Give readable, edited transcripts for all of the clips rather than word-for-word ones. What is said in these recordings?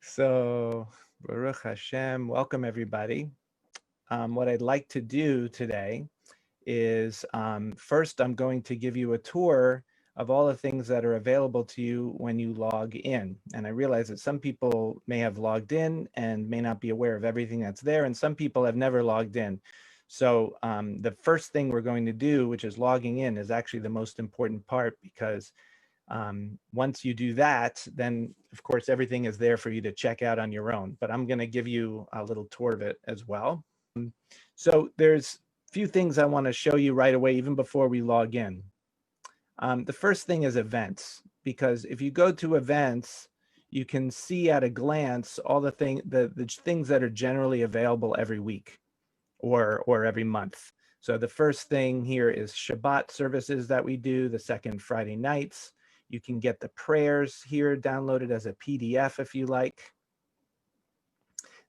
So, Baruch Hashem, welcome everybody. What I'd like to do today is first I'm going to give you a tour of all the things that are available to you when you log in. And I realize that some people may have logged in and may not be aware of everything that's there, and some people have never logged in. So the first thing we're going to do, which is logging in, is actually the most important part, because once you do that, then of course everything is there for you to check out on your own. But I'm going to give you a little tour of it as well. So there's a few things I want to show you right away, even before we log in. The first thing is events, because if you go to events, you can see at a glance all the things that are generally available every week or every month. So the first thing here is Shabbat services that we do, the second Friday nights. You can get the prayers here downloaded as a PDF if you like.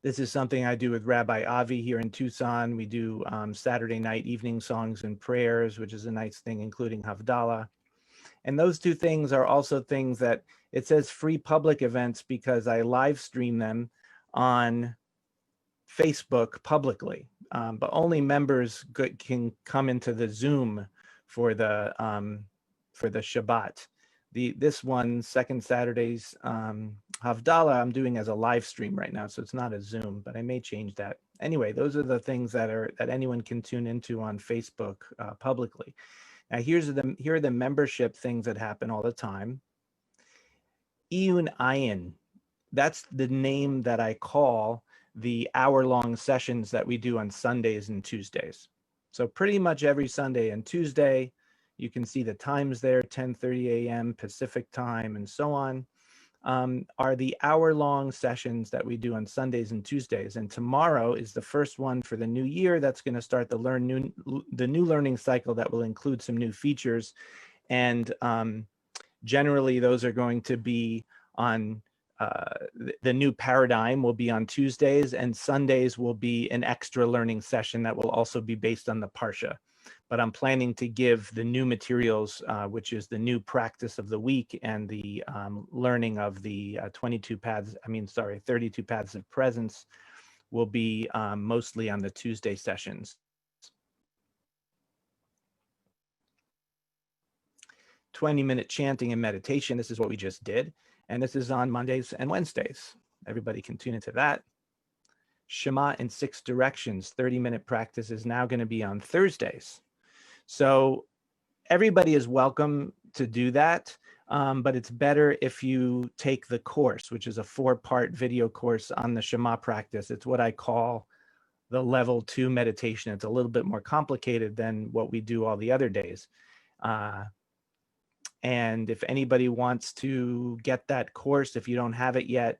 This is something I do with Rabbi Avi here in Tucson. We do Saturday night evening songs and prayers, which is a nice thing, including Havdalah. And those two things are also things that it says free public events because I live stream them on Facebook publicly, but only members can come into the Zoom for the Shabbat. This one, second Saturday's Havdalah, I'm doing as a live stream right now, so it's not a Zoom, but I may change that. Anyway, those are the things that anyone can tune into on Facebook publicly. Now, here are the membership things that happen all the time. Iyun Ayin, that's the name that I call the hour-long sessions that we do on Sundays and Tuesdays. So pretty much every Sunday and Tuesday, you can see the times there, 10:30 a.m. Pacific time and so on, are the hour-long sessions that we do on Sundays and Tuesdays. And tomorrow is the first one for the new year. That's going to start the new learning cycle that will include some new features. And generally, those are going to be on the new paradigm will be on Tuesdays, and Sundays will be an extra learning session that will also be based on the Parsha. But I'm planning to give the new materials, which is the new practice of the week and the learning of the 32 paths of presence, will be mostly on the Tuesday sessions. 20-minute chanting and meditation. This is what we just did. And this is on Mondays and Wednesdays. Everybody can tune into that. Shema in 6 directions, 30-minute practice, is now going to be on Thursdays. So everybody is welcome to do that, but it's better if you take the course, which is a 4-part video course on the Shema practice. It's what I call the level 2 meditation. It's a little bit more complicated than what we do all the other days. And if anybody wants to get that course, if you don't have it yet,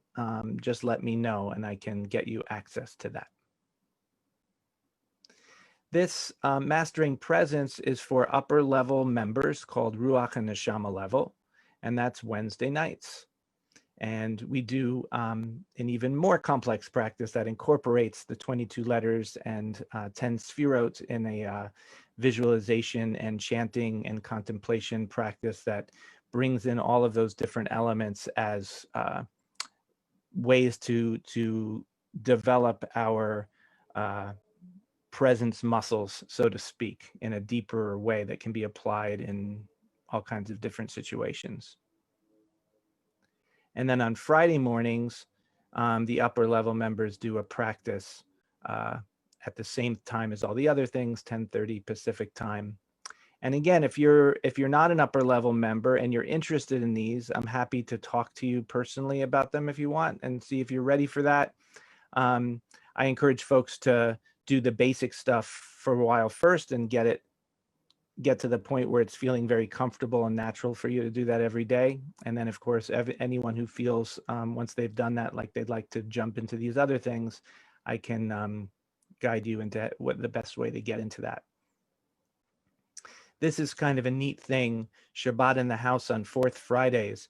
just let me know and I can get you access to that. This Mastering Presence is for upper level members called Ruach and Neshama level, and that's Wednesday nights. And we do an even more complex practice that incorporates the 22 letters and 10 sfirot in a visualization and chanting and contemplation practice that brings in all of those different elements as ways to develop our presence muscles, so to speak, in a deeper way that can be applied in all kinds of different situations. And then on Friday mornings, the upper level members do a practice at the same time as all the other things, 10:30 Pacific time. And again, if you're not an upper level member and you're interested in these, I'm happy to talk to you personally about them if you want and see if you're ready for that. I encourage folks to do the basic stuff for a while first and get to the point where it's feeling very comfortable and natural for you to do that every day. And then, of course, anyone who feels once they've done that, like they'd like to jump into these other things, I can guide you into what the best way to get into that. This is kind of a neat thing, Shabbat in the house on 4th Fridays.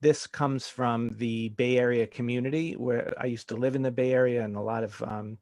This comes from the Bay Area community where I used to live in the Bay Area, and a lot of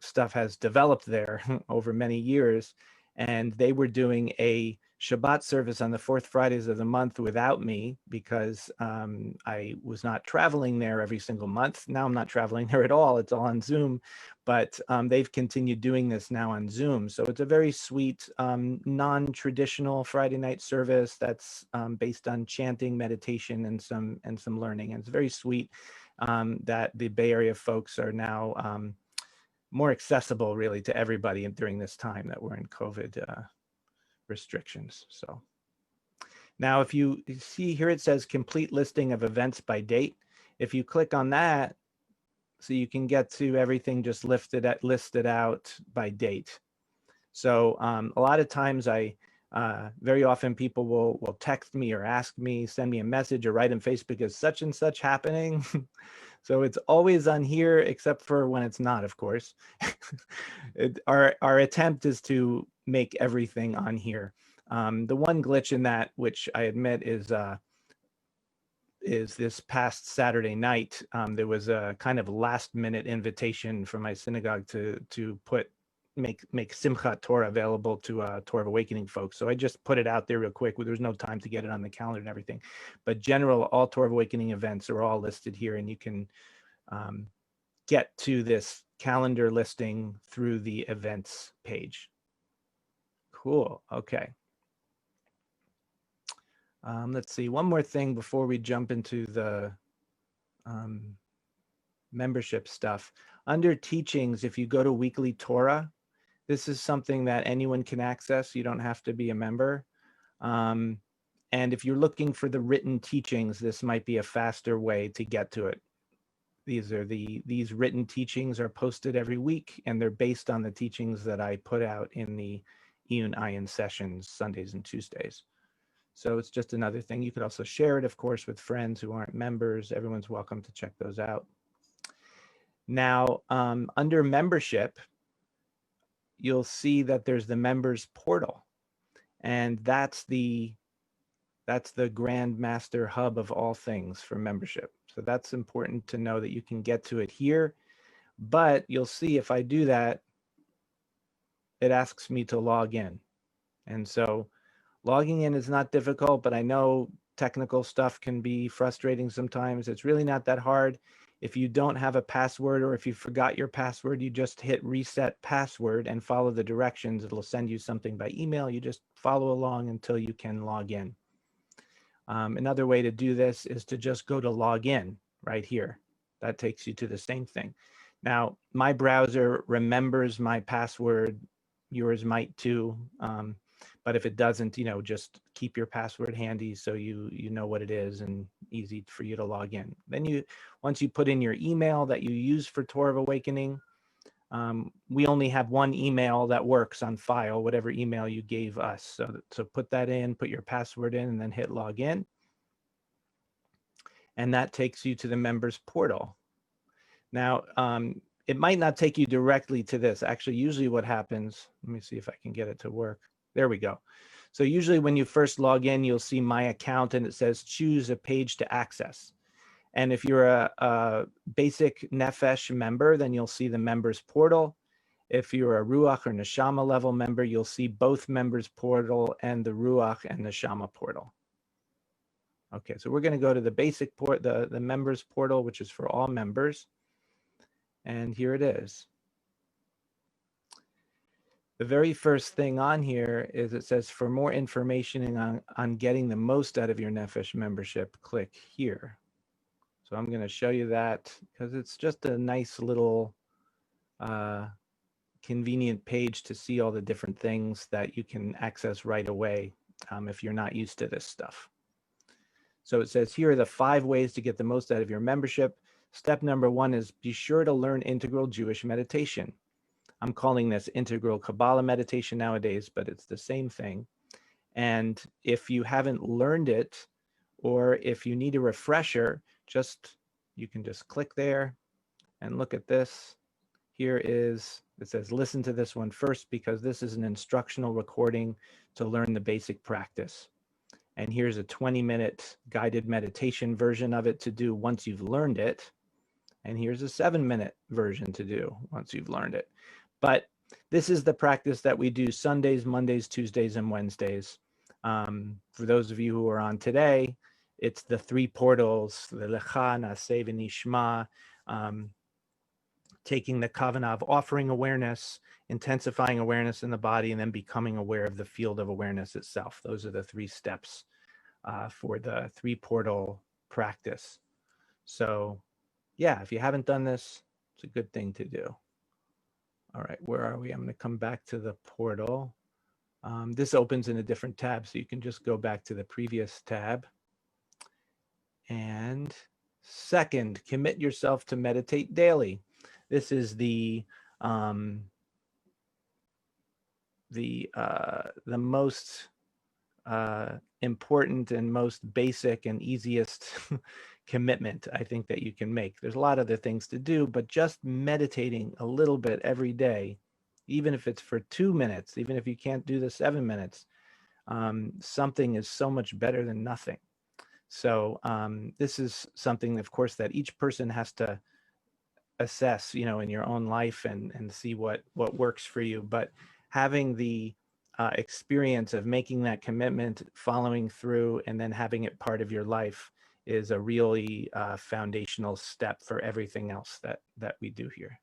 stuff has developed there over many years. And they were doing a Shabbat service on the fourth Fridays of the month without me because I was not traveling there every single month. Now I'm not traveling there at all. It's all on Zoom, but they've continued doing this now on Zoom. So it's a very sweet, non-traditional Friday night service that's based on chanting, meditation, and some learning. And it's very sweet that the Bay Area folks are now more accessible really to everybody during this time that we're in COVID restrictions. So now if you see here, it says complete listing of events by date. If you click on that, so you can get to everything just listed out by date. So a lot of times very often people will text me or ask me, send me a message or write on Facebook, is such and such happening? So it's always on here, except for when it's not, of course. Our attempt is to make everything on here. The one glitch in that, which I admit is this past Saturday night, there was a kind of last minute invitation from my synagogue to make Simchat Torah available to Torah of Awakening folks. So I just put it out there real quick. There was no time to get it on the calendar and everything. But all Torah of Awakening events are all listed here, and you can get to this calendar listing through the events page. Cool. Okay. Let's see, one more thing before we jump into the membership stuff. Under teachings, if you go to Weekly Torah, this is something that anyone can access. You don't have to be a member. And if you're looking for the written teachings, this might be a faster way to get to it. These written teachings are posted every week, and they're based on the teachings that I put out in the Iyun Ayin sessions, Sundays and Tuesdays. So it's just another thing. You could also share it, of course, with friends who aren't members. Everyone's welcome to check those out. Now, under membership, you'll see that there's the members portal, and that's the grand master hub of all things for membership. So that's important to know that you can get to it here. But you'll see if I do that, it asks me to log in. And so logging in is not difficult, but I know technical stuff can be frustrating sometimes. It's really not that hard. If you don't have a password, or if you forgot your password, you just hit reset password and follow the directions. It'll send you something by email. You just follow along until you can log in. Another way to do this is to just go to log in right here. That takes you to the same thing. Now, my browser remembers my password. Yours might too. But if it doesn't, just keep your password handy so you know what it is and easy for you to log in. Then once you put in your email that you use for Torah of Awakening, we only have one email that works on file, whatever email you gave us. So put that in, put your password in, and then hit log in. And that takes you to the members portal. Now, it might not take you directly to this. Actually, usually what happens, let me see if I can get it to work. There we go. So usually when you first log in, you'll see my account and it says choose a page to access. And if you're a basic Nefesh member, then you'll see the members portal. If you're a Ruach or Neshama level member, you'll see both members portal and the Ruach and Neshama portal. Okay, so we're going to go to the basic the members portal, which is for all members. And here it is. The very first thing on here is it says, for more information on getting the most out of your Nefesh membership, click here. So I'm going to show you that because it's just a nice little convenient page to see all the different things that you can access right away if you're not used to this stuff. So it says, here are the 5 ways to get the most out of your membership. Step number 1 is be sure to learn integral Jewish meditation. I'm calling this Integral Kabbalah meditation nowadays, but it's the same thing. And if you haven't learned it, or if you need a refresher, you can just click there and look at this. Here it says listen to this one first, because this is an instructional recording to learn the basic practice. And here's a 20-minute guided meditation version of it to do once you've learned it. And here's a 7-minute version to do once you've learned it. But this is the practice that we do Sundays, Mondays, Tuesdays, and Wednesdays. For those of you who are on today, it's the 3 portals, the Lecha, Naseh, V'Nishma, taking the kavanah of offering awareness, intensifying awareness in the body, and then becoming aware of the field of awareness itself. Those are the 3 steps for the 3 portal practice. So yeah, if you haven't done this, it's a good thing to do. All right, where are we? I'm going to come back to the portal. This opens in a different tab, so you can just go back to the previous tab. And second, commit yourself to meditate daily. This is the most important and most basic and easiest commitment I think that you can make. There's a lot of other things to do, but just meditating a little bit every day, even if it's for 2 minutes, even if you can't do the 7 minutes, something is so much better than nothing. So this is something, of course, that each person has to assess, you know, in your own life and see what works for you. But having the experience of making that commitment, following through, and then having it part of your life is a really foundational step for everything else that we do here.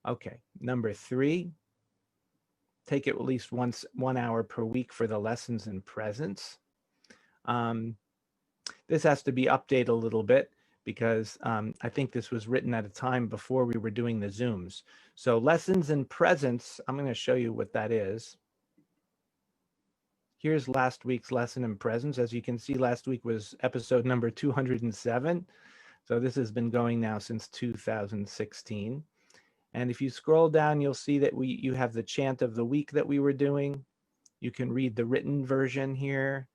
Okay, number 3, take at least 1 hour per week for the lessons in presence. This has to be updated a little bit because I think this was written at a time before we were doing the Zooms. So lessons in presence, I'm going to show you what that is. Here's last week's lesson in presence. As you can see, last week was episode number 207. So this has been going now since 2016. And if you scroll down, you'll see that you have the chant of the week that we were doing. You can read the written version here,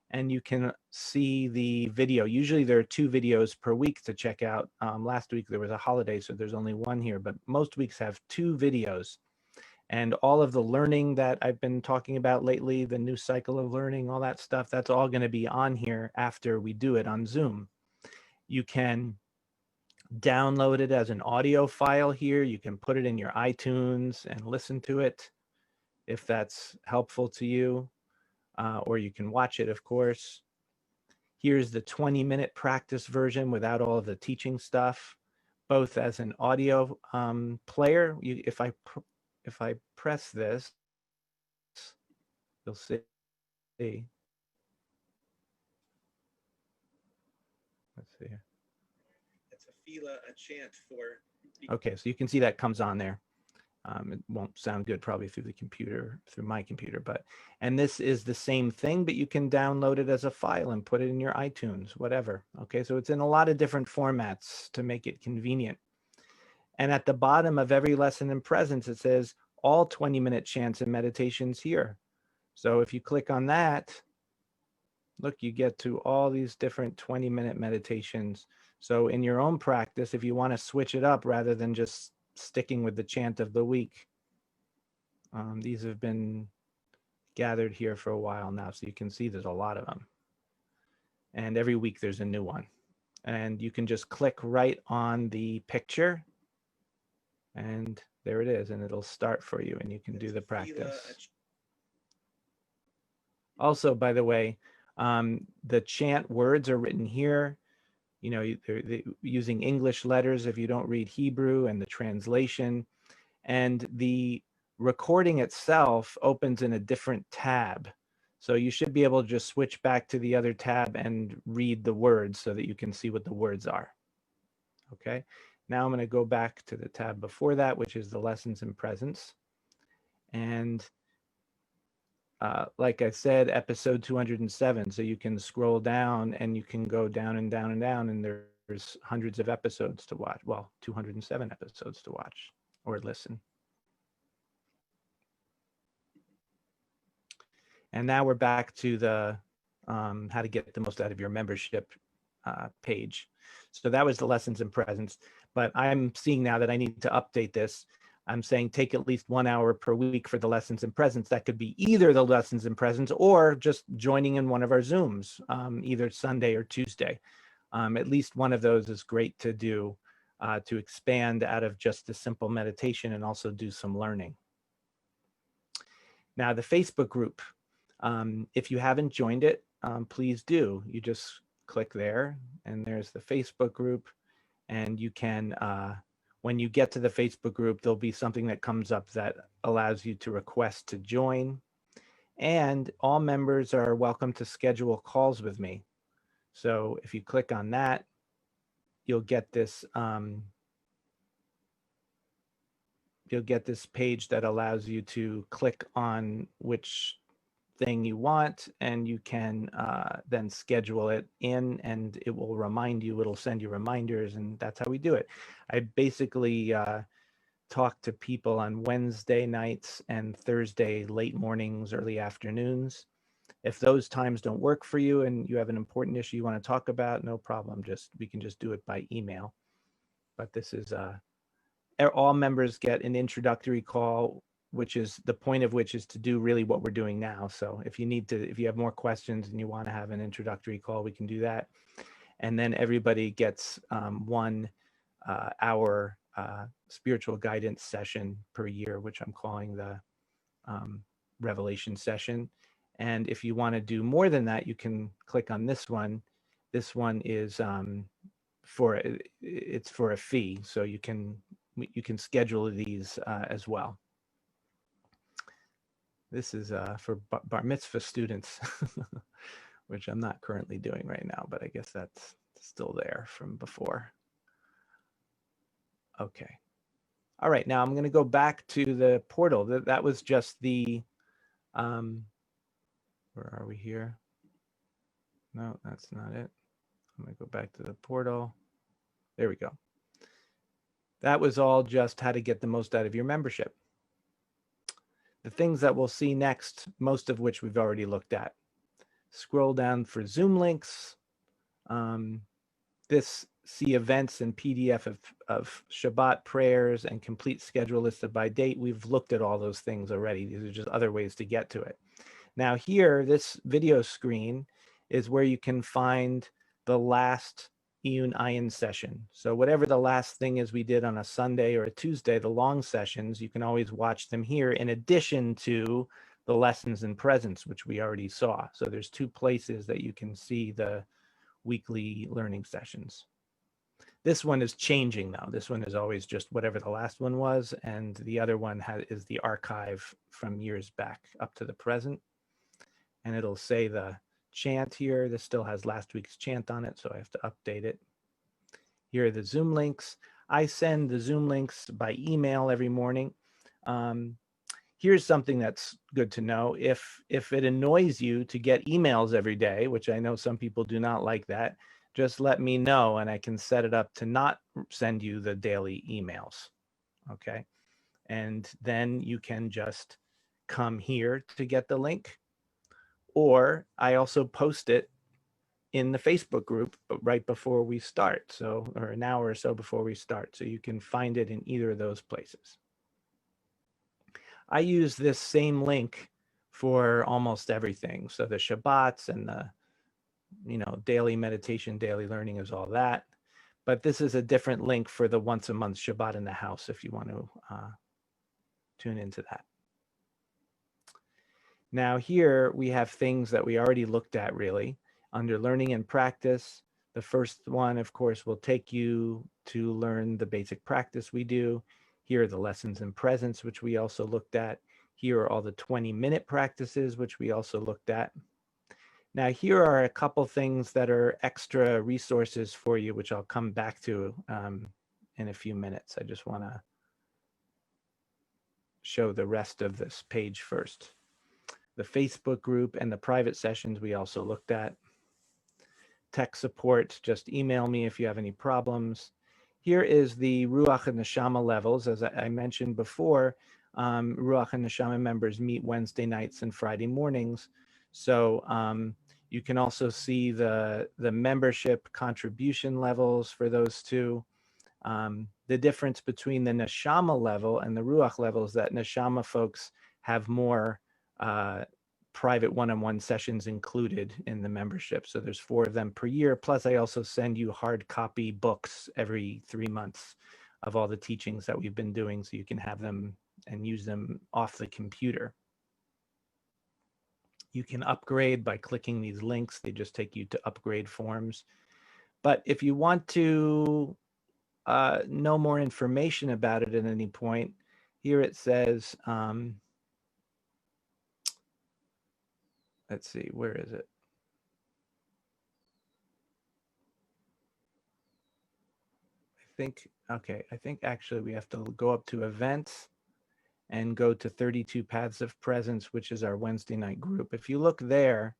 and you can see the video. Usually there are 2 videos per week to check out. Last week there was a holiday, so there's only 1 here, but most weeks have 2 videos. And all of the learning that I've been talking about lately, the new cycle of learning, all that stuff, that's all going to be on here after we do it on Zoom. You can download it as an audio file here. You can put it in your iTunes and listen to it if that's helpful to you, or you can watch it, of course. Here's the 20-minute practice version without all of the teaching stuff, both as an audio player. If I press this, you'll see. Let's see here. It's a fila, a chant for. Okay, so you can see that comes on there. It won't sound good probably through the computer, through my computer, and this is the same thing, but you can download it as a file and put it in your iTunes, whatever. Okay, so it's in a lot of different formats to make it convenient. And at the bottom of every lesson in presence, it says all 20-minute chants and meditations here. So if you click on that, look, you get to all these different 20-minute meditations. So in your own practice, if you want to switch it up rather than just sticking with the chant of the week, these have been gathered here for a while now, so you can see there's a lot of them. And every week there's a new one. And you can just click right on the picture, and there it is, and it'll start for you, and you can do the practice. Also, by the way, the chant words are written here. You know, they're using English letters if you don't read Hebrew, and the translation. And the recording itself opens in a different tab. So you should be able to just switch back to the other tab and read the words so that you can see what the words are. Okay, now I'm going to go back to the tab before that, which is the lessons in presence. And like I said, episode 207. So you can scroll down and you can go down and down and down, and there's hundreds of episodes to watch. Well, 207 episodes to watch or listen. And now we're back to the how to get the most out of your membership page. So that was the lessons in presence. But I'm seeing now that I need to update this. I'm saying take at least 1 hour per week for the lessons in presence. That could be either the lessons in presence or just joining in one of our Zooms, either Sunday or Tuesday. At least one of those is great to do to expand out of just a simple meditation and also do some learning. Now, the Facebook group. If you haven't joined it, please do. You just click there, and there's the Facebook group, and you can, when you get to the Facebook group, there'll be something that comes up that allows you to request to join. And all members are welcome to schedule calls with me. So if you click on that, you'll get this page that allows you to click on which thing you want, and you can then schedule it in, and it will remind you, it'll send you reminders, and that's how we do it. I basically talk to people on Wednesday nights and Thursday late mornings, early afternoons. If those times don't work for you and you have an important issue you want to talk about, no problem. We can just do it by email. But this is all members get an introductory call, which is the point of which is to do really what we're doing now. So if you have more questions and you want to have an introductory call, we can do that. And then everybody gets 1 hour spiritual guidance session per year, which I'm calling the revelation session. And if you want to do more than that, you can click on this one. This one is for a fee, so you can schedule these as well. This is for bar mitzvah students, which I'm not currently doing right now, but I guess that's still there from before. Okay. All right, now I'm going to go back to the portal. That was just the, where are we here? No, that's not it. I'm going to go back to the portal. There we go. That was all just how to get the most out of your membership. The things that we'll see next, most of which we've already looked at. Scroll down for Zoom links. See events and PDF of Shabbat prayers and complete schedule listed by date. We've looked at all those things already. These are just other ways to get to it. Now here, this video screen is where you can find the last Iyun Ayin session. So whatever the last thing is we did on a Sunday or a Tuesday, the long sessions, you can always watch them here in addition to the lessons in presence, which we already saw. So there's 2 places that you can see the weekly learning sessions. This one is changing though. This one is always just whatever the last one was, and the other one is the archive from years back up to the present. And it'll say the chant here. This still has last week's chant on it, so I have to update it. Here are the Zoom links. I send the Zoom links by email every morning. Here's something that's good to know. If it annoys you to get emails every day, which I know some people do not like that, just let me know and I can set it up to not send you the daily emails, okay? And then you can just come here to get the link, or I also post it in the Facebook group right before we start, so, or an hour or so before we start, so you can find it in either of those places. I use this same link for almost everything. So the Shabbats and the, daily meditation, daily learning is all that. But this is a different link for the once a month Shabbat in the house if you want to tune into that. Now here we have things that we already looked at really. Under learning and practice, the first one, of course, will take you to learn the basic practice we do. Here are the lessons in presence, which we also looked at. Here are all the 20-minute practices, which we also looked at. Now, here are a couple things that are extra resources for you, which I'll come back to in a few minutes. I just want to show the rest of this page first. The Facebook group and the private sessions we also looked at. Tech support, just email me if you have any problems. Here is the Ruach and Neshama levels. As I mentioned before, Ruach and Neshama members meet Wednesday nights and Friday mornings. So you can also see the membership contribution levels for those two. The difference between the Neshama level and the Ruach level is that Neshama folks have more private one-on-one sessions included in the membership. So there's 4 of them per year. Plus I also send you hard copy books every 3 months of all the teachings that we've been doing, so you can have them and use them off the computer. You can upgrade by clicking these links. They just take you to upgrade forms. But if you want to know more information about it at any point, here it says, let's see, where is it? I think actually we have to go up to events and go to 32 Paths of Presence, which is our Wednesday night group. If you look there,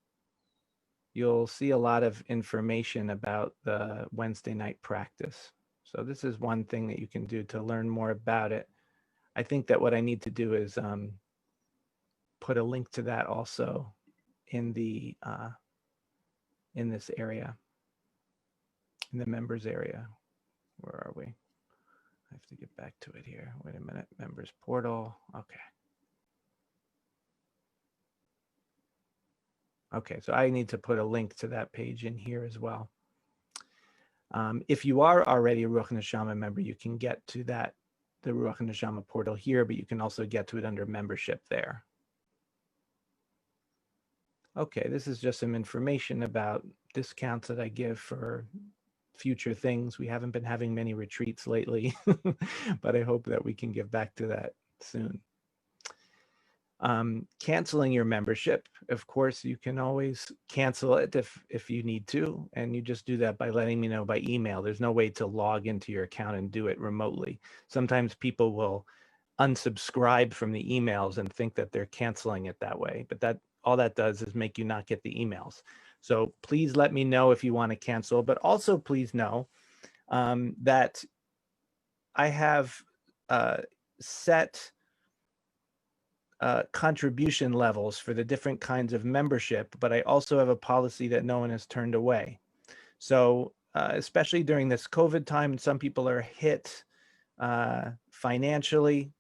you'll see a lot of information about the Wednesday night practice. So this is one thing that you can do to learn more about it. I think that what I need to do is put a link to that also in the in this area, in the members area. Where are we? I have to get back to it here. Wait a minute. Members portal. Okay. Okay, so I need to put a link to that page in here as well. If you are already a Ruach Neshama member, you can get to that, the Ruach Neshama portal here, but you can also get to it under membership there. Okay, this is just some information about discounts that I give for future things. We haven't been having many retreats lately, but I hope that we can get back to that soon. Canceling your membership, of course, you can always cancel it if you need to, and you just do that by letting me know by email. There's no way to log into your account and do it remotely. Sometimes people will unsubscribe from the emails and think that they're canceling it that way, but that all that does is make you not get the emails. So please let me know if you want to cancel, but also please know that I have set contribution levels for the different kinds of membership, but I also have a policy that no one has turned away. So especially during this COVID time, some people are hit financially.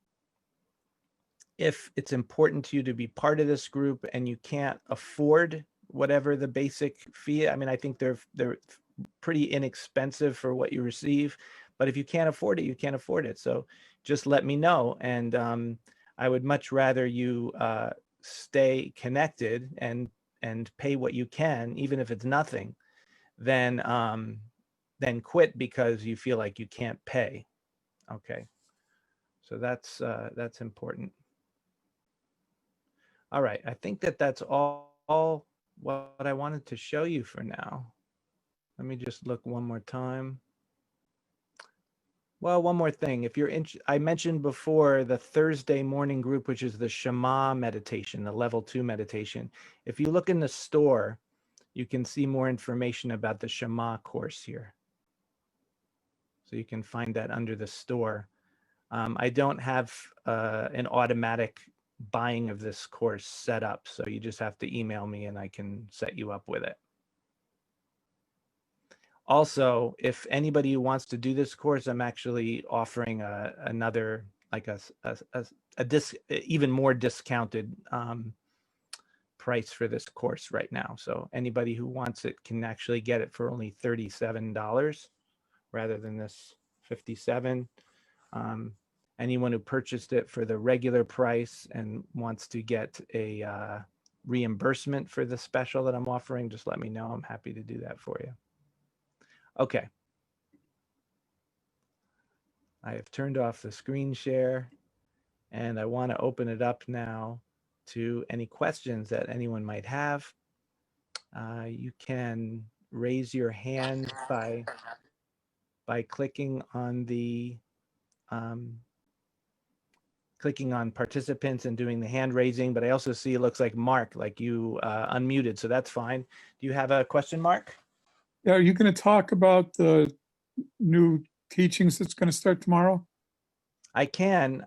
If it's important to you to be part of this group and you can't afford whatever the basic fee, I mean, I think they're pretty inexpensive for what you receive, but if you can't afford it, you can't afford it. So just let me know, and I would much rather you stay connected and pay what you can, even if it's nothing, than quit because you feel like you can't pay. Okay, so that's important. All right, I think that's all what I wanted to show you for now. Let me just look one more time. Well, one more thing. If you're I mentioned before the Thursday morning group, which is the Shema meditation, the level 2 meditation. If you look in the store, you can see more information about the Shema course here. So you can find that under the store. I don't have an automatic buying of this course set up, so you just have to email me and I can set you up with it. Also, if anybody who wants to do this course, I'm actually offering another, like a even more discounted price for this course right now. So anybody who wants it can actually get it for only $37 rather than this $57. Anyone who purchased it for the regular price and wants to get a reimbursement for the special that I'm offering, just let me know. I'm happy to do that for you. Okay. I have turned off the screen share and I want to open it up now to any questions that anyone might have. You can raise your hand by clicking on the clicking on participants and doing the hand raising, but I also see it looks like Mark, like you unmuted, so that's fine. Do you have a question, Mark? Yeah, are you going to talk about the new teachings that's going to start tomorrow? I can.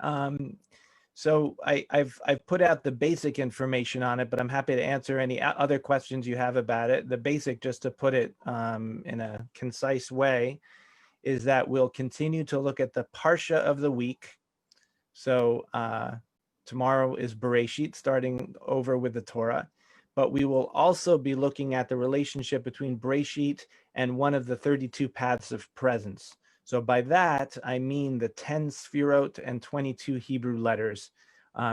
So I've put out the basic information on it, but I'm happy to answer any other questions you have about it. The basic, just to put it in a concise way, is that we'll continue to look at the Parsha of the week. So tomorrow is Bereshit, starting over with the Torah. But we will also be looking at the relationship between Bereshit and one of the 32 paths of presence. So by that, I mean the 10 Sfirot and 22 Hebrew letters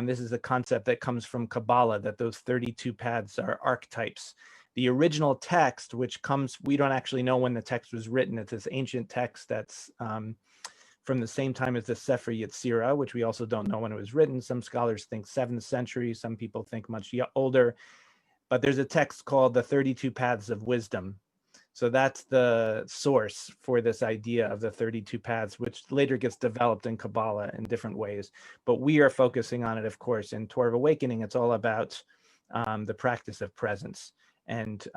This is a concept that comes from Kabbalah, that those 32 paths are archetypes. The original text, which comes, we don't actually know when the text was written. It's this ancient text that's from the same time as the Sefer Yetzirah, which we also don't know when it was written. Some scholars think 7th century, some people think much older. But there's a text called the 32 Paths of Wisdom. So that's the source for this idea of the 32 paths, which later gets developed in Kabbalah in different ways. But we are focusing on it, of course, in Torah of Awakening. It's all about the practice of presence and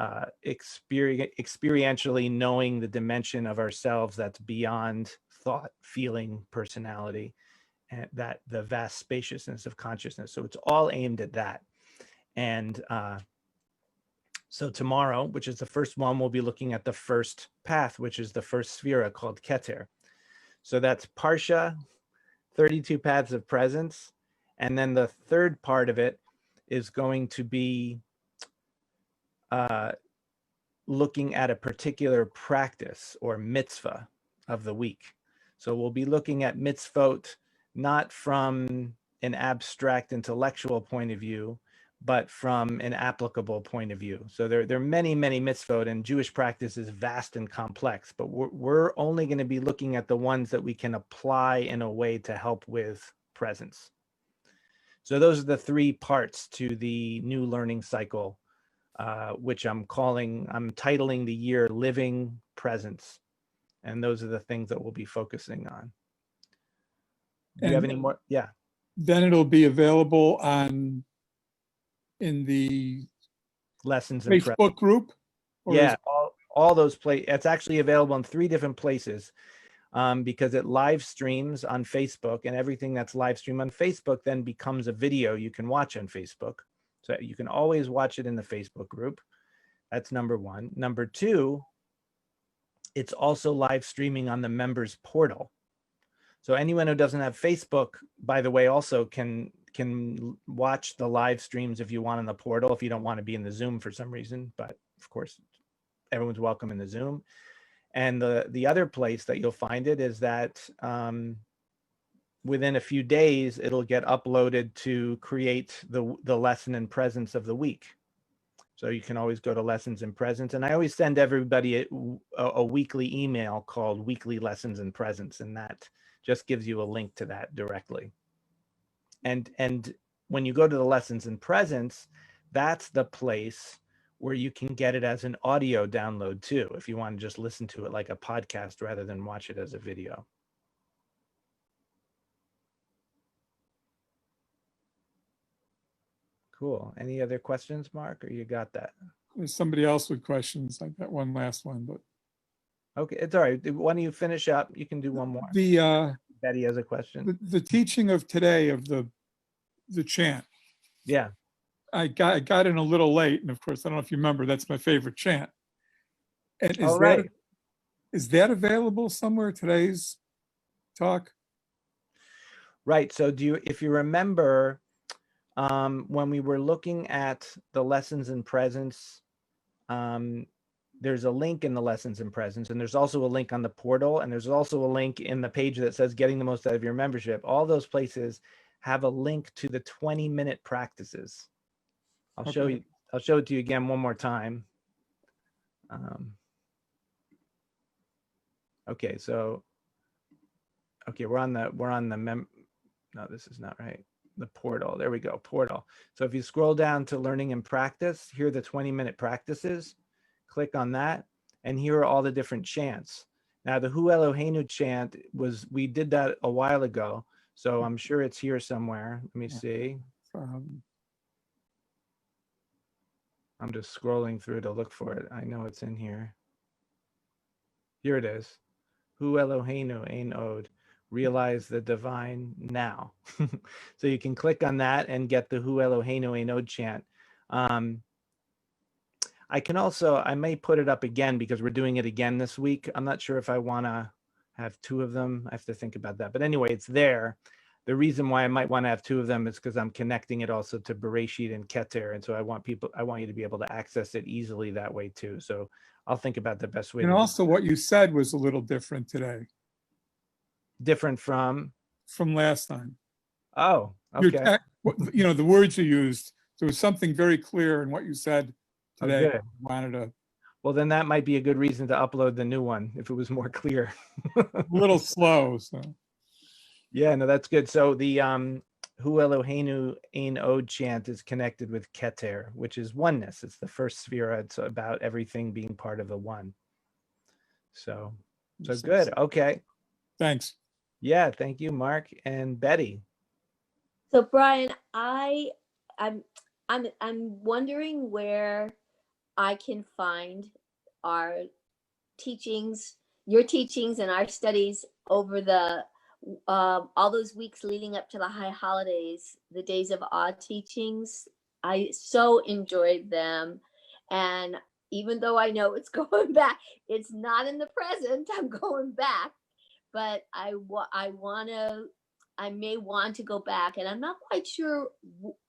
experientially knowing the dimension of ourselves that's beyond thought, feeling, personality, and that the vast spaciousness of consciousness. So it's all aimed at that. And so tomorrow, which is the first one, we'll be looking at the first path, which is the first sphera called Keter. So that's Parsha, 32 paths of presence. And then the third part of it is going to be looking at a particular practice or mitzvah of the week. So we'll be looking at mitzvot not from an abstract intellectual point of view, but from an applicable point of view. So there are many, many mitzvot, and Jewish practice is vast and complex, but we're only going to be looking at the ones that we can apply in a way to help with presence. So those are the three parts to the new learning cycle, which I'm titling the year Living Presence. And those are the things that we'll be focusing on. Do you have any more? Yeah. Then it'll be available in the Lessons in Facebook group? Yeah, all those places. It's actually available in 3 different places because it live streams on Facebook, and everything that's live streamed on Facebook then becomes a video you can watch on Facebook. So you can always watch it in the Facebook group. That's number 1. Number 2, it's also live streaming on the members portal. So anyone who doesn't have Facebook, by the way, also can watch the live streams if you want on the portal, if you don't want to be in the Zoom for some reason. But of course, everyone's welcome in the Zoom. And the other place that you'll find it is that within a few days, it'll get uploaded to create the lesson in presence of the week. So you can always go to Lessons in Presence. And I always send everybody a weekly email called Weekly Lessons in Presence. And that just gives you a link to that directly. And when you go to the Lessons in Presence, that's the place where you can get it as an audio download too, if you want to just listen to it like a podcast rather than watch it as a video. Cool. Any other questions, Mark, or you got that? There's somebody else with questions. I got one last one, but okay, it's all right. Why don't you finish up? You can do one more. Betty has a question. The teaching of today of the chant. Yeah. I got in a little late, and of course, I don't know if you remember, that's my favorite chant. And is that available somewhere, today's talk? Right. So if you remember, when we were looking at the Lessons in Presence, there's a link in the Lessons in Presence, and there's also a link on the portal, and there's also a link in the page that says getting the most out of your membership. All those places have a link to the 20-minute practices. I'll show it to you again one more time. Okay, so we're on the no, this is not right. The portal. There we go. Portal. So if you scroll down to Learning and Practice, here are the 20-minute practices. Click on that, and here are all the different chants. Now, the Hu Eloheinu chant we did that a while ago, so I'm sure it's here somewhere. Let me see. I'm just scrolling through to look for it. I know it's in here. Here it is. Hu Eloheinu Ein Od. Realize the divine now. So you can click on that and get the Hu Eloheinu Ein Od chant. I may put it up again because we're doing it again this week. I'm not sure if I want to have 2 of them. I have to think about that. But anyway, it's there. The reason why I might want to have 2 of them is because I'm connecting it also to Bereshit and Keter. And so I want you to be able to access it easily that way too. So I'll think about the best way. And also what you said was a little different today. Different from last time. Oh, okay. the words you used. There was something very clear in what you said today. Oh, good. I wanted to. Well, then that might be a good reason to upload the new one if it was more clear. A little slow. So. Yeah, no, that's good. So the Hu Eloheinu Ein Od chant is connected with Keter, which is oneness. It's the first sphere. It's about everything being part of the one. So good. Okay. Thanks. Yeah, thank you, Mark and Betty. So Brian, I'm wondering where I can find our teachings, your teachings and our studies over the all those weeks leading up to the high holidays, the Days of Awe teachings. I so enjoyed them. And even though I know it's going back, it's not in the present, I'm going back. But I may want to go back. And I'm not quite sure,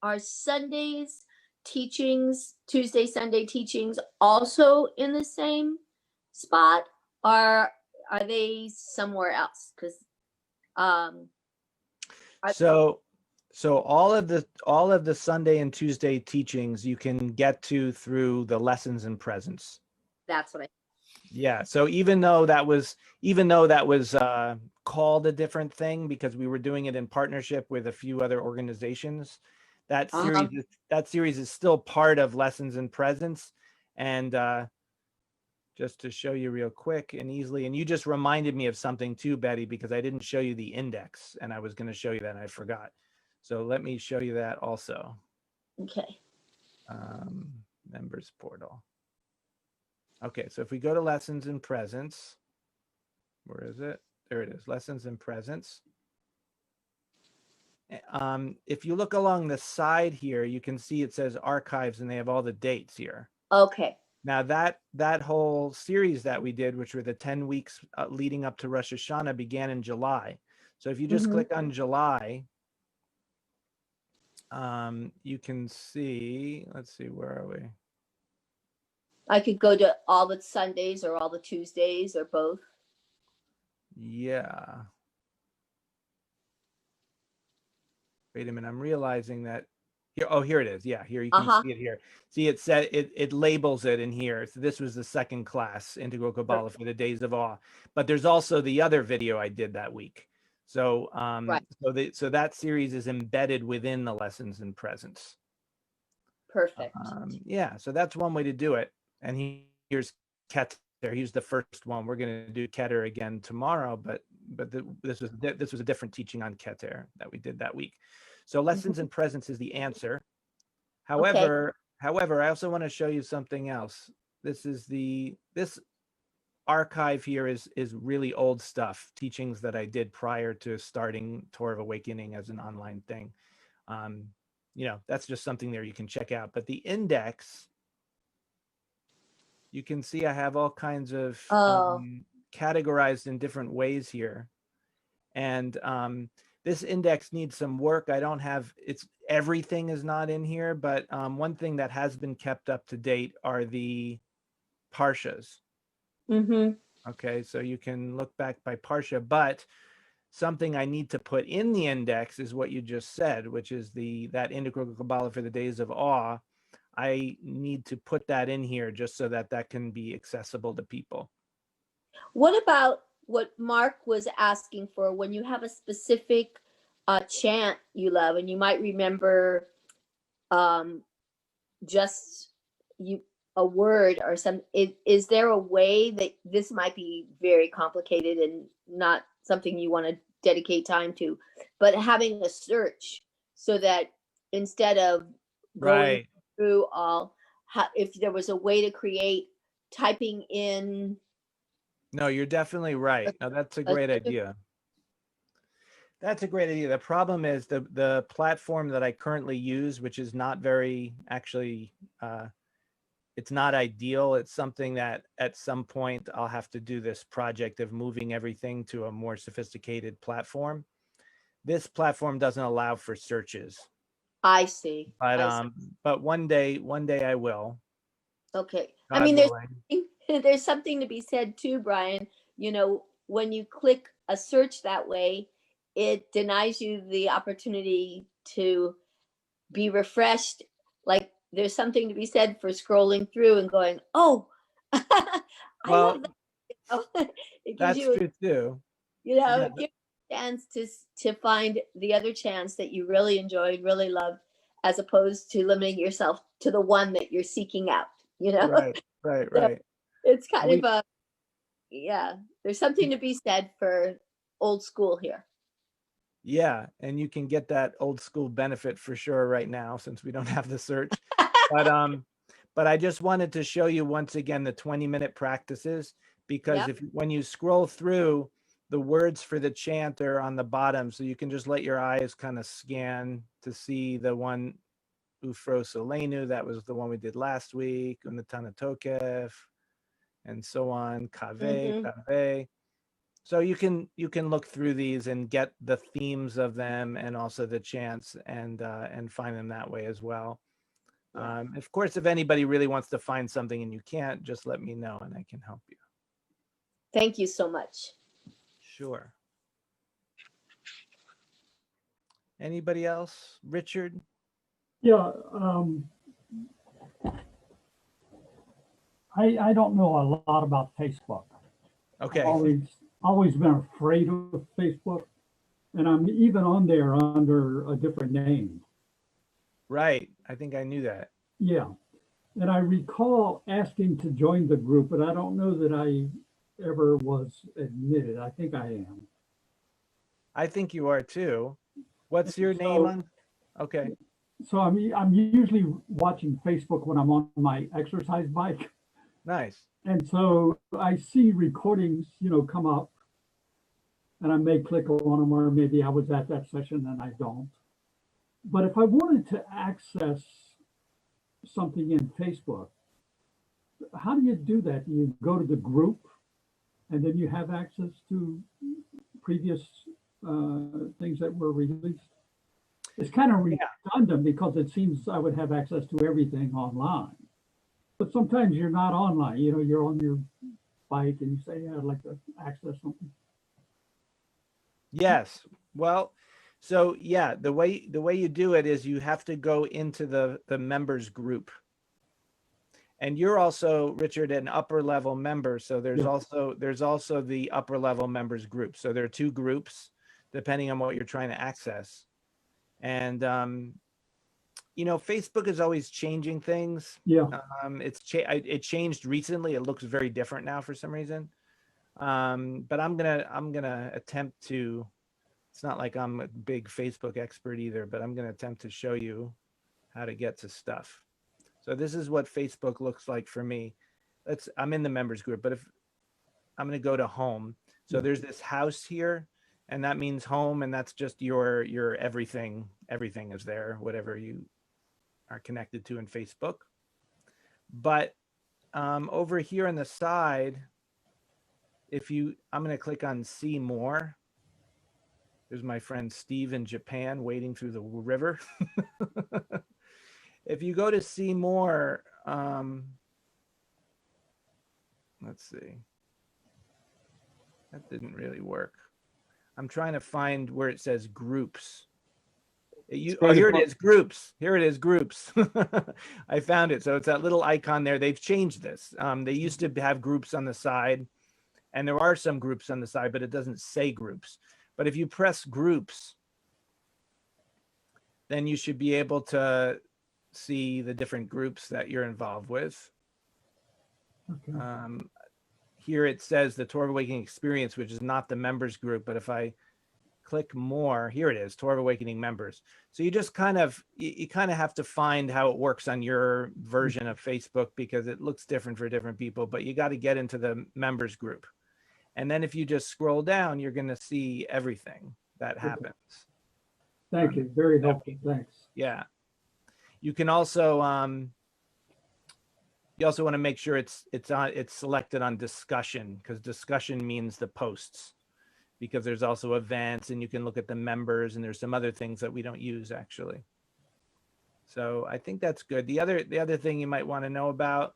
are Sunday's teachings, Tuesday, Sunday teachings also in the same spot? Or are they somewhere else? Because so all of the Sunday and Tuesday teachings you can get to through the lessons in presence. That's what I. Yeah. So even though that was called a different thing because we were doing it in partnership with a few other organizations, that series is still part of lessons in presence. And just to show you real quick and easily, and you just reminded me of something too, Betty, because I didn't show you the index and I was going to show you that and I forgot. So let me show you that also. Okay. Members portal. Okay, so if we go to lessons in presence, where is it? There it is, lessons in presence. If you look along the side here, you can see it says archives and they have all the dates here. Okay. Now that whole series that we did, which were the 10 weeks leading up to Rosh Hashanah, began in July. So if you just click on July, you can see, let's see, where are we? I could go to all the Sundays or all the Tuesdays or both. Yeah. Wait a minute, I'm realizing that here. Oh, here it is. Yeah, here you can see it here. See, it said it labels it in here. So this was the second class, Integral Kabbalah for the Days of Awe. But there's also the other video I did that week. So so that series is embedded within the lessons in presence. Perfect. Yeah, so that's one way to do it. And here's Keter. He's the first one. We're going to do Keter again tomorrow, but this was a different teaching on Keter that we did that week. So lessons in presence is the answer. However, I also want to show you something else. This archive here is really old stuff, teachings that I did prior to starting Torah of Awakening as an online thing. That's just something there you can check out. But the index, you can see I have all kinds of categorized in different ways here. And this index needs some work. I don't have, everything is not in here, but one thing that has been kept up to date are the parshas. Okay, so you can look back by parsha, but something I need to put in the index is what you just said, which is that Integral Kabbalah for the Days of Awe. I need to put that in here just so that can be accessible to people. What about what Mark was asking for when you have a specific chant you love and you might remember just a word or some, is there a way that this might be very complicated and not something you want to dedicate time to, but having a search so that instead of going through all, if there was a way to create typing in. No, you're definitely right. No, that's a great idea. That's a great idea. The problem is the platform that I currently use, which is not very, actually, it's not ideal. It's something that at some point I'll have to do this project of moving everything to a more sophisticated platform. This platform doesn't allow for searches. I see. But one day I will. Okay. God I mean, willing. there's something to be said too, Brian. When you click a search that way, it denies you the opportunity to be refreshed. Like there's something to be said for scrolling through and going, oh, I Well, love that. It gives that's you, true too. it Yeah, gives you a chance to find the other chants that you really enjoyed, really loved, as opposed to limiting yourself to the one that you're seeking out, right, So right. it's kind We, of a, there's something to be said for old school here. yeah, and you can get that old school benefit for sure right now since we don't have the search. But I just wanted to show you once again the 20-minute practices, because Yep. when you scroll through, the words for the chant are on the bottom, so you can just let your eyes kind of scan to see the one Ufro Solenu, that was the one we did last week, Unatana Tokef, and so on, Kave, Kave. So you can look through these and get the themes of them and also the chants and find them that way as well. Of course, if anybody really wants to find something and you can't, just let me know and I can help you. Thank you so much. Sure. Anybody else? Richard? Yeah, I don't know a lot about Facebook. Okay. I've always been afraid of Facebook, and I'm even on there under a different name. Right. I think I knew that. Yeah, and I recall asking to join the group, but I don't know that I ever was admitted. I think I am. I think you are too. What's your name on? Okay. So I'm usually watching Facebook when I'm on my exercise bike. Nice. And so I see recordings, come up, and I may click on them, or maybe I was at that session and I don't. But if I wanted to access something in Facebook, how do you do that? Do you go to the group and then you have access to previous things that were released? It's kind of redundant because it seems I would have access to everything online. But sometimes you're not online, you're on your bike and you say, yeah, I'd like to access something. Yes. Well, so yeah, the way you do it is you have to go into the members group. And you're also, Richard, an upper level member. So there's also the upper level members group. So there are two groups depending on what you're trying to access. And Facebook is always changing things. Yeah. It changed recently. It looks very different now for some reason. But I'm gonna attempt to. It's not like I'm a big Facebook expert either, but I'm gonna attempt to show you how to get to stuff. So this is what Facebook looks like for me. I'm in the members group, but if I'm gonna go to home, so there's this house here, and that means home, and that's just your everything. Everything is there, whatever you are connected to in Facebook. But over here on the side, I'm going to click on see more. There's my friend Steve in Japan wading through the river. If you go to see more, let's see. That didn't really work. I'm trying to find where it says groups. Here it is, groups. Here it is, groups. I found it. So it's that little icon there. They've changed this. They used to have groups on the side, and there are some groups on the side, but it doesn't say groups. But if you press groups, then you should be able to see the different groups that you're involved with. Okay. Here it says the Torah of Awakening experience, which is not the members group, but if I click more, here it is, Torah of Awakening members. So you just kind of have to find how it works on your version of Facebook, because it looks different for different people, but you got to get into the members group. And then if you just scroll down, you're going to see everything that happens. Thank you. Very helpful. Thanks. Yeah. You can also, you also want to make sure it's selected on discussion, because discussion means the posts, because there's also events and you can look at the members, and there's some other things that we don't use actually. So I think that's good. The other thing you might want to know about,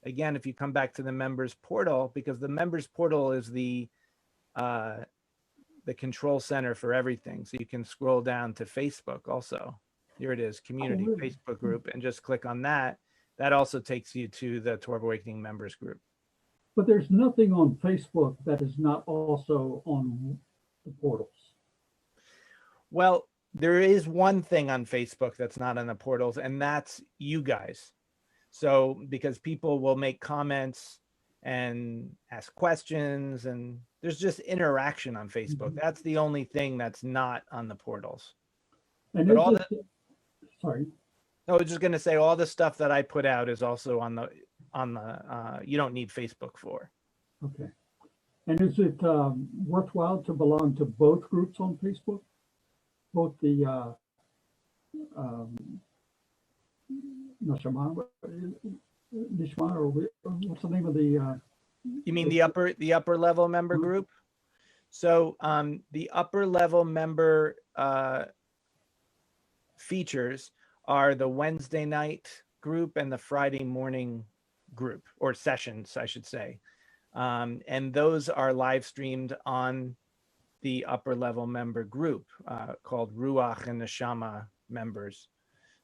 again, if you come back to the members portal, because the members portal is the control center for everything. So you can scroll down to Facebook also. Here it is, community really? Facebook group, and just click on that. That also takes you to the Torah of Awakening members group. But there's nothing on Facebook that is not also on the portals. Well, there is one thing on Facebook that's not on the portals, and that's you guys. So because people will make comments and ask questions, and there's just interaction on Facebook. Mhm. That's the only thing that's not on the portals. And But is all it, sorry, I was just going to say, all the stuff that I put out is also on the you don't need Facebook for. okay. And is it worthwhile to belong to both groups on Facebook? Both the Nishma, or what's the name of the? You mean the upper level member group? So the upper level member features are the Wednesday night group and the Friday morning group, or sessions, I should say. And those are live streamed on the upper level member group called Ruach and Neshama members.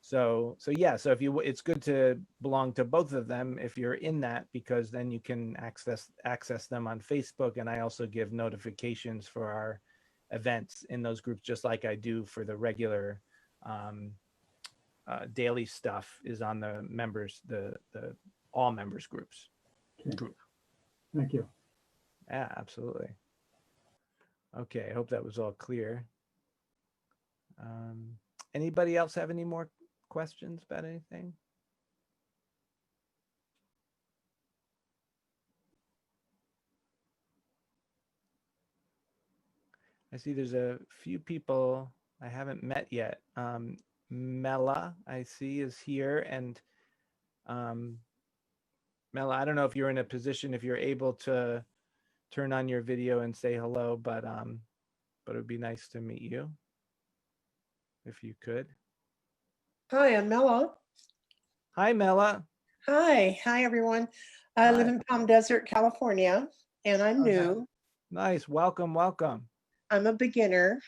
So yeah, so if you, it's good to belong to both of them if you're in that, because then you can access them on Facebook. And I also give notifications for our events in those groups, just like I do for the regular daily stuff is on the members, the all members groups. Okay. Group. Thank you. Yeah, absolutely. Okay, I hope that was all clear. Anybody else have any more questions about anything? I see there's a few people I haven't met yet. Mela, I see, is here, and Mela, I don't know if you're in a position, if you're able to turn on your video and say hello, but it would be nice to meet you if you could. Hi, I'm Mela. Hi, Mela. Hi everyone. I live in Palm Desert, California, and I'm new. Nice. Welcome. I'm a beginner,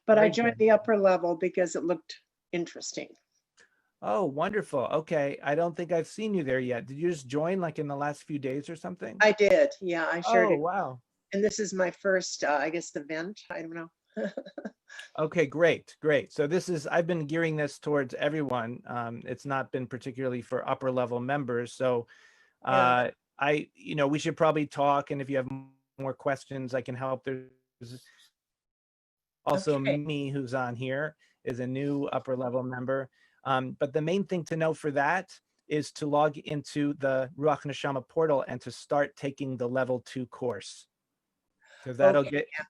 but I joined the upper level because it looked interesting. Oh, wonderful. Okay. I don't think I've seen you there yet. Did you just join like in the last few days or something? I did. Yeah, I shared it. Wow. And this is my first, I guess, event. I don't know. Okay, great. So I've been gearing this towards everyone. It's not been particularly for upper level members. So Yeah. we should probably talk. And if you have more questions, I can help. There's also Mimi, who's on here, is a new upper level member. But the main thing to know for that is to log into the Ruach Neshama portal and to start taking the level 2 course. Because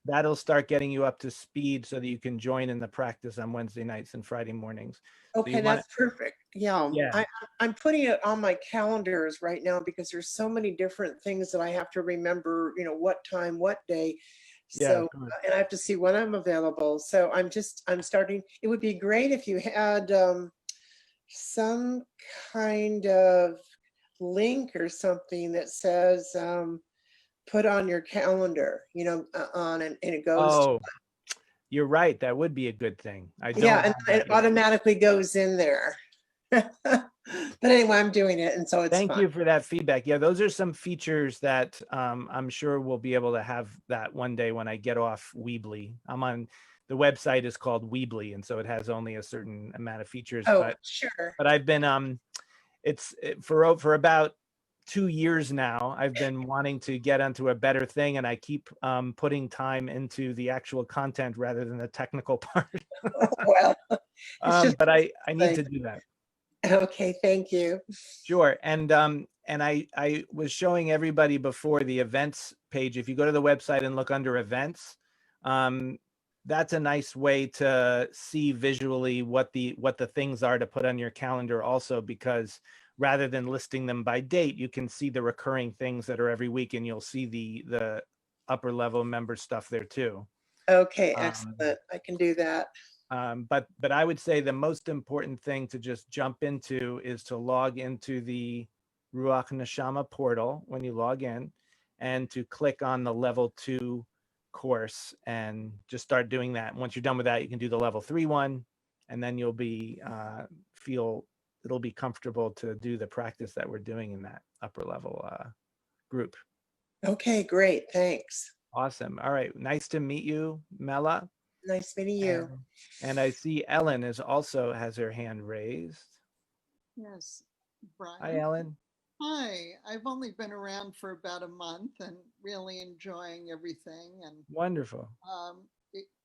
that'll start getting you up to speed so that you can join in the practice on Wednesday nights and Friday mornings. Okay, that's perfect. Yeah. I'm putting it on my calendars right now because there's so many different things that I have to remember, what time, what day. So, and I have to see when I'm available. So I'm starting. It would be great if you had some kind of link or something that says, put on your calendar, on and it goes. Oh, you're right. That would be a good thing. And it automatically goes in there. But anyway, I'm doing it, and so it's Thank you for that feedback. Yeah, those are some features that I'm sure we'll be able to have that one day when I get off Weebly. The website is called Weebly, and so it has only a certain amount of features. Oh, sure. But I've been for about 2 years now, I've been wanting to get onto a better thing, and I keep putting time into the actual content rather than the technical part. Well, but I need to do that. Okay, thank you. Sure. And I was showing everybody before the events page. If you go to the website and look under events, that's a nice way to see visually what the things are to put on your calendar also, because rather than listing them by date, you can see the recurring things that are every week, and you'll see the upper level member stuff there too. Okay, excellent. I can do that. But I would say the most important thing to just jump into is to log into the Ruach Neshama portal when you log in, and to click on the level 2 course and just start doing that. Once you're done with that, you can do the level 3 one, and then you'll be it'll be comfortable to do the practice that we're doing in that upper level group. Okay, great. Thanks. Awesome. All right. Nice to meet you, Mela. Nice meeting you. And I see Ellen has her hand raised. Yes, Brian. Hi, Ellen. Hi, I've only been around for about a month and really enjoying everything. And wonderful.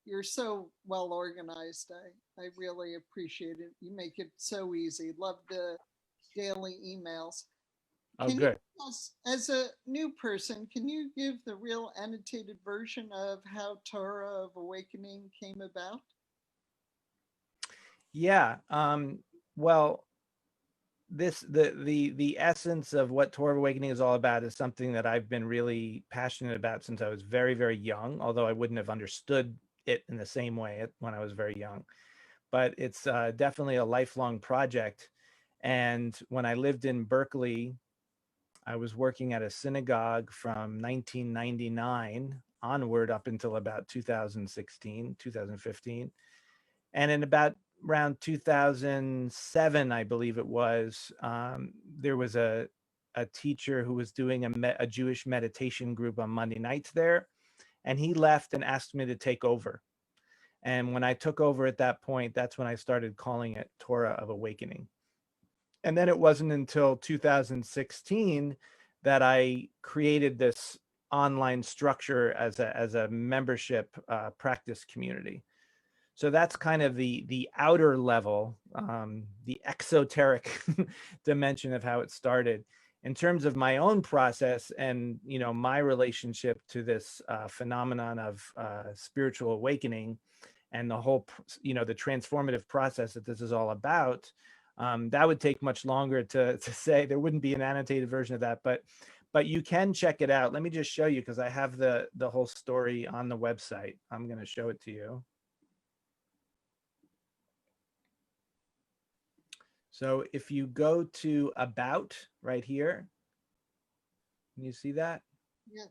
You're so well organized. I really appreciate it. You make it so easy. Love the daily emails. Oh, good. As a new person, can you give the real annotated version of how Torah of Awakening came about? Yeah. Well, the essence of what Torah of Awakening is all about is something that I've been really passionate about since I was very, very young, although I wouldn't have understood it in the same way when I was very young. But it's definitely a lifelong project. And when I lived in Berkeley, I was working at a synagogue from 1999 onward up until about 2016, 2015. And in about around 2007, I believe it was, there was a teacher who was doing a Jewish meditation group on Monday nights there. And he left and asked me to take over. And when I took over at that point, that's when I started calling it Torah of Awakening. And then it wasn't until 2016 that I created this online structure as a membership practice community. So that's kind of the outer level, the exoteric dimension of how it started. In terms of my own process and my relationship to this phenomenon of spiritual awakening and the whole the transformative process that this is all about, that would take much longer to say. There wouldn't be an annotated version of that, but you can check it out. Let me just show you, because I have the whole story on the website. I'm going to show it to you. So if you go to About right here, can you see that? Yes.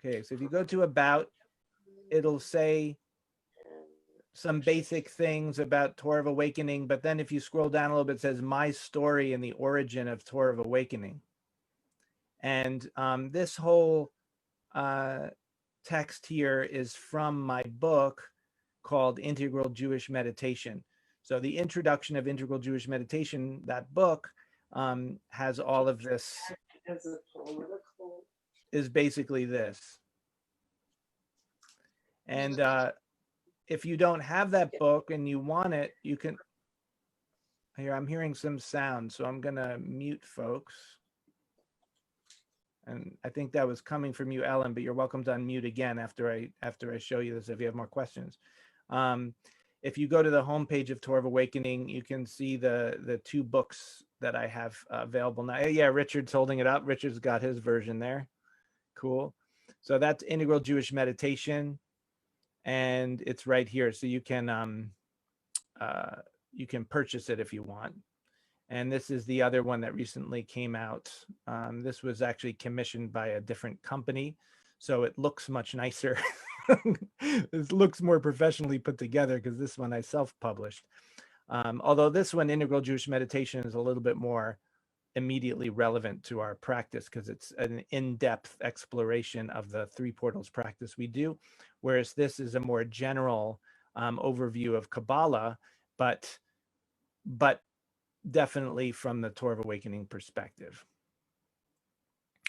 Okay, so if you go to About, it'll say some basic things about Torah of Awakening, but then if you scroll down a little bit, it says My Story and the Origin of Torah of Awakening. And this whole text here is from my book called Integral Jewish Meditation. So the introduction of Integral Jewish Meditation, that book, has all of this, is basically this. And if you don't have that book and you want it, you can, here, I'm hearing some sound, so I'm gonna mute folks. And I think that was coming from you, Ellen, but you're welcome to unmute again after I show you this if you have more questions. If you go to the homepage of Torah of Awakening, you can see the two books that I have available now. Yeah, Richard's holding it up. Richard's got his version there. Cool. So that's Integral Jewish Meditation, and it's right here. So you can purchase it if you want. And this is the other one that recently came out. This was actually commissioned by a different company, so it looks much nicer. It looks more professionally put together because this one I self-published. Although this one, Integral Jewish Meditation, is a little bit more immediately relevant to our practice because it's an in-depth exploration of the three portals practice we do, whereas this is a more general overview of Kabbalah, but definitely from the Torah of Awakening perspective.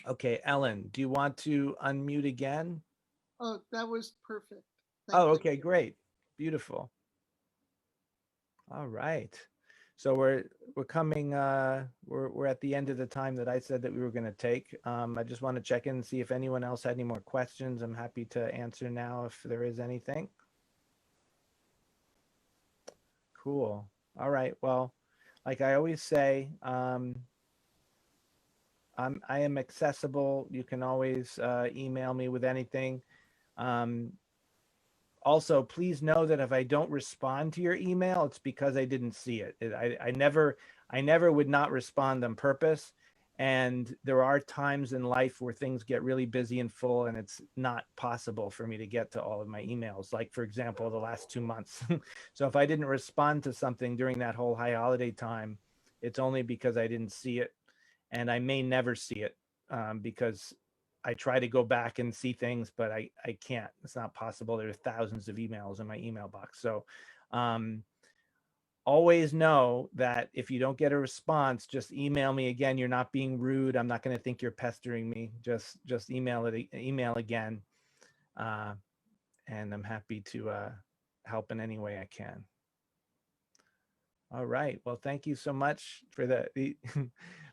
Okay, Ellen, do you want to unmute again? Oh, that was perfect. Oh, okay, great. Beautiful. All right. So we're coming, we're at the end of the time that I said that we were going to take. I just want to check in and see if anyone else had any more questions. I'm happy to answer now if there is anything. Cool. All right. Well, like I always say, I am accessible. You can always email me with anything. Also, please know that if I don't respond to your email, it's because I didn't see it. I never would not respond on purpose. And there are times in life where things get really busy and full, and it's not possible for me to get to all of my emails. Like, for example, the last 2 months. So if I didn't respond to something during that whole high holiday time, it's only because I didn't see it. And I may never see it because I try to go back and see things, but I can't. It's not possible. There are thousands of emails in my email box. So always know that if you don't get a response, just email me again. You're not being rude. I'm not going to think you're pestering me. Just email again. And I'm happy to help in any way I can. All right. Well, thank you so much for the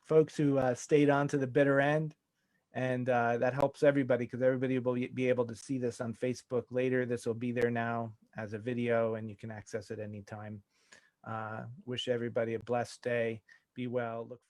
folks who stayed on to the bitter end. And that helps everybody, because everybody will be able to see this on Facebook later. This will be there now as a video, and you can access it anytime. Wish everybody a blessed day. Be well. Look forward.